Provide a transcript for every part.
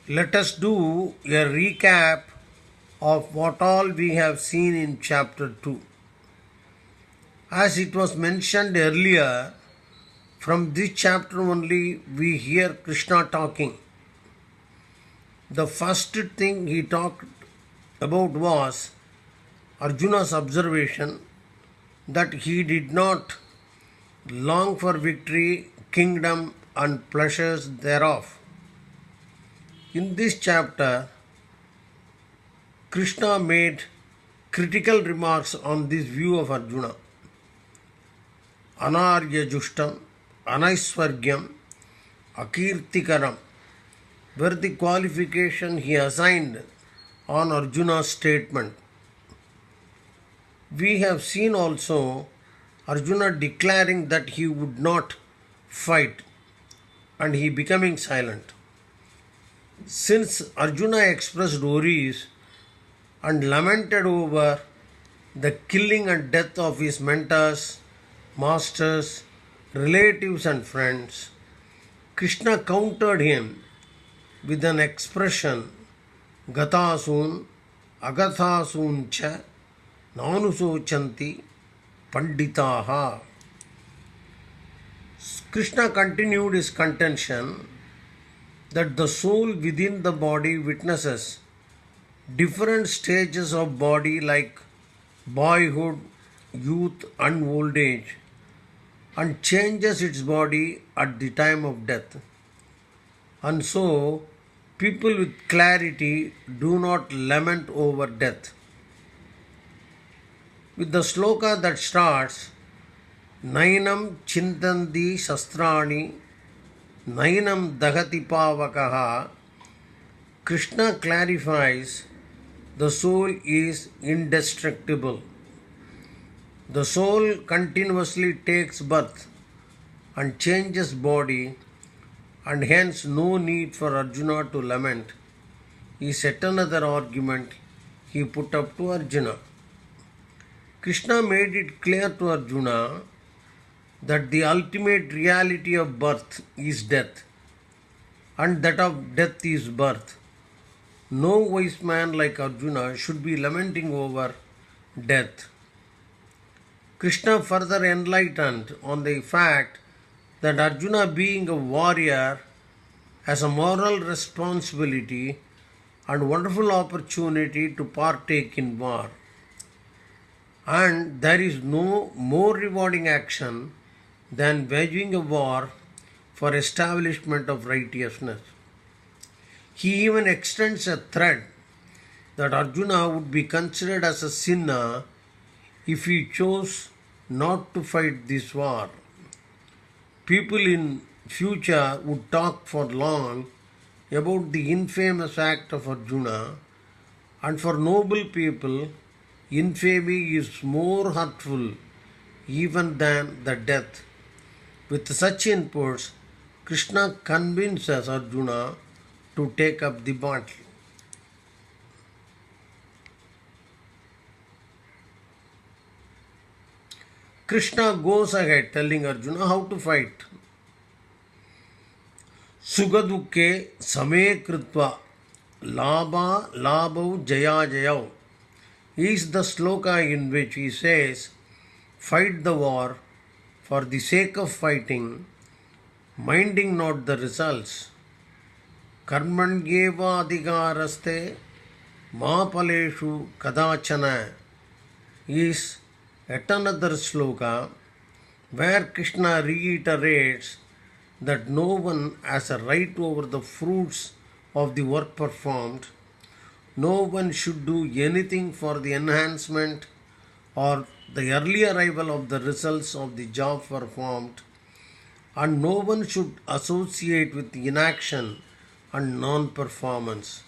Let us do a recap of what all we have seen in chapter 2. As it was mentioned earlier, from this chapter only we hear Krishna talking. The first thing he talked about was Arjuna's observation that he did not long for victory, kingdom, and pleasures thereof. In this chapter, Krishna made critical remarks on this view of Arjuna. Anarya Jushtam, Anaisvargyam, Akirtikaram were the qualification he assigned on Arjuna's statement. We have seen also Arjuna declaring that he would not fight and he becoming silent. Since Arjuna expressed worries and lamented over the killing and death of his mentors, masters, relatives and friends, Krishna countered him with an expression Gatasun, Agathasun cha, Nanusochanti, Panditaha. Krishna continued his contention that the soul within the body witnesses different stages of body like boyhood, youth and old age and changes its body at the time of death. And so, people with clarity do not lament over death. With the sloka that starts, Nainam Chintandi Shastrani Nainam Dagati Pavakaha, Krishna clarifies the soul is indestructible. The soul continuously takes birth and changes body, and hence no need for Arjuna to lament, is yet another argument he put up to Arjuna. Krishna made it clear to Arjuna that the ultimate reality of birth is death and that of death is birth. No wise man like Arjuna should be lamenting over death. Krishna further enlightened on the fact that Arjuna, being a warrior, has a moral responsibility and wonderful opportunity to partake in war. And there is no more rewarding action than waging a war for establishment of righteousness. He even extends a threat that Arjuna would be considered as a sinner if he chose not to fight this war. People in future would talk for long about the infamous act of Arjuna, and for noble people, infamy is more hurtful even than the death. With such inputs, Krishna convinces Arjuna to take up the battle. Krishna goes ahead telling Arjuna how to fight. Sugadukke same kritva labha labhau jaya jayau is the sloka in which he says, fight the war for the sake of fighting, minding not the results. Karmanyeva adhikaraste ma paleshu kadachana is yet another sloka where Krishna reiterates that no one has a right over the fruits of the work performed, no one should do anything for the enhancement or the early arrival of the results of the job performed, and no one should associate with inaction and non-performance.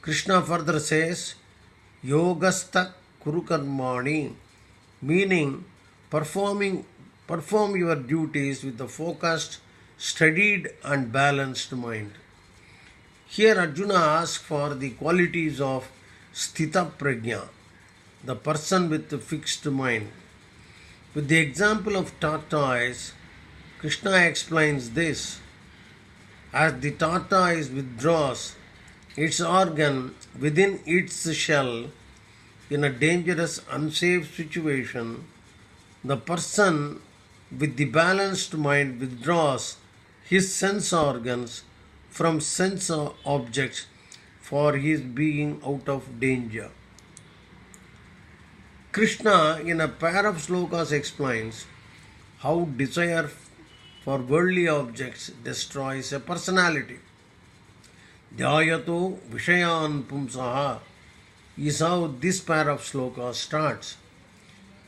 Krishna further says, Yogastha Kurukarmani, meaning perform your duties with a focused, studied and balanced mind. Here Arjuna asks for the qualities of Sthita Prajna, the person with a fixed mind. With the example of tortoise, Krishna explains this. As the tortoise withdraws its organ within its shell in a dangerous, unsafe situation, the person with the balanced mind withdraws his sense organs from sense objects for his being out of danger. Krishna, in a pair of slokas, explains how desire for worldly objects destroys a personality. Dhyayato Vishayan Pumsaha is how this pair of slokas starts.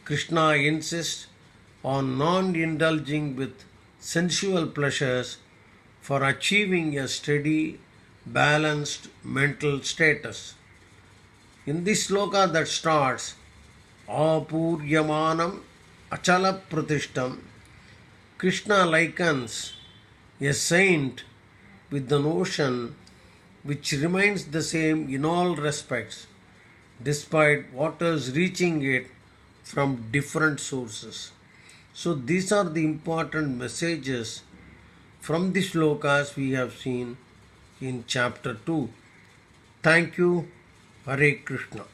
Krishna insists on non indulging with sensual pleasures for achieving a steady, balanced mental status. In this sloka that starts, Apuryamanam Achala Pratishtam, Krishna likens a saint with the notion which remains the same in all respects, despite waters reaching it from different sources. So, these are the important messages from the shlokas we have seen in chapter 2. Thank you. Hare Krishna.